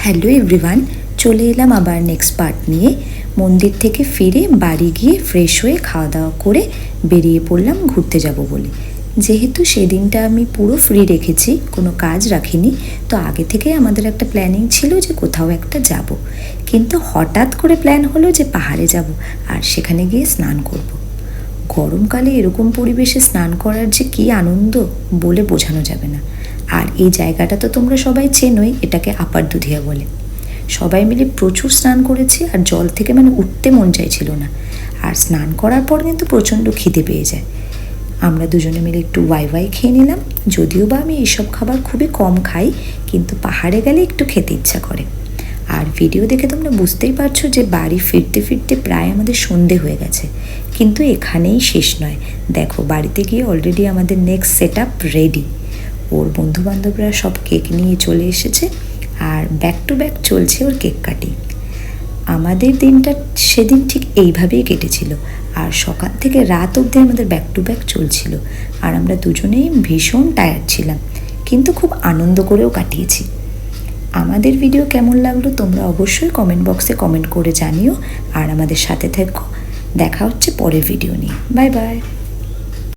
Hello everyone, চলে এলাম আবার নেক্সট পার্ট নিয়ে। মন্দির থেকে ফিরে বাড়ি গিয়ে ফ্রেশ হয়ে খাওয়া দাওয়া করে বেরিয়ে পড়লাম ঘুরতে যাব বলে। যেহেতু সেদিনটা আমি পুরো ফ্রি রেখেছি, কোনো কাজ রাখিনি, তো আগে থেকে আমাদের একটা প্ল্যানিং ছিল যে কোথাও একটা যাব। কিন্তু হঠাৎ করে প্ল্যান হলো যে পাহাড়ে যাব আর সেখানে গিয়ে স্নান করব। গরমকালে এরকম পরিবেশে স্নান করার যে কী আনন্দ বলে বোঝানো যাবে না। আর এই জায়গাটা তো তোমরা সবাই চেনোই, এটাকে আপার দুধিয়া বলে। সবাই মিলে প্রচুর স্নান করেছি আর জল থেকে উঠতে মন চাইছিল না। আর স্নান করার পর কিন্তু প্রচণ্ড খিদে পেয়ে যায়। আমরা দুজনে মিলে একটু ওয়াই খেয়ে নিলাম। যদিও বা আমি এইসব খাবার খুবই কম খাই, কিন্তু পাহাড়ে গেলে একটু খেতে ইচ্ছা করে। আর ভিডিও দেখে তোমরা বুঝতেই পারছো যে বাড়ি ফিরতে ফিরতে প্রায় আমাদের সন্ধে হয়ে গেছে। কিন্তু এখানেই শেষ নয়, দেখো বাড়িতে গিয়ে অলরেডি আমাদের নেক্সট সেট আপ রেডি। ওর বন্ধুবান্ধবরা সব কেক নিয়ে চলে এসেছে আর ব্যাক টু ব্যাক চলছে ওর কেক কাটিং। আমাদের দিনটা সেদিন ঠিক এইভাবেই কেটেছিল। আর সকাল থেকে রাত অবধি আমাদের ব্যাক টু ব্যাক চলছিল। আর আমরা দুজনেই ভীষণ টায়ার্ড ছিলাম, কিন্তু খুব আনন্দ করেও কাটিয়েছি। আমাদের ভিডিও কেমন লাগলো তোমরা অবশ্যই কমেন্ট বক্সে কমেন্ট করে জানিও। আর আমাদের সাথে থেকো। দেখা হচ্ছে পরের ভিডিও নিয়ে। Bye bye.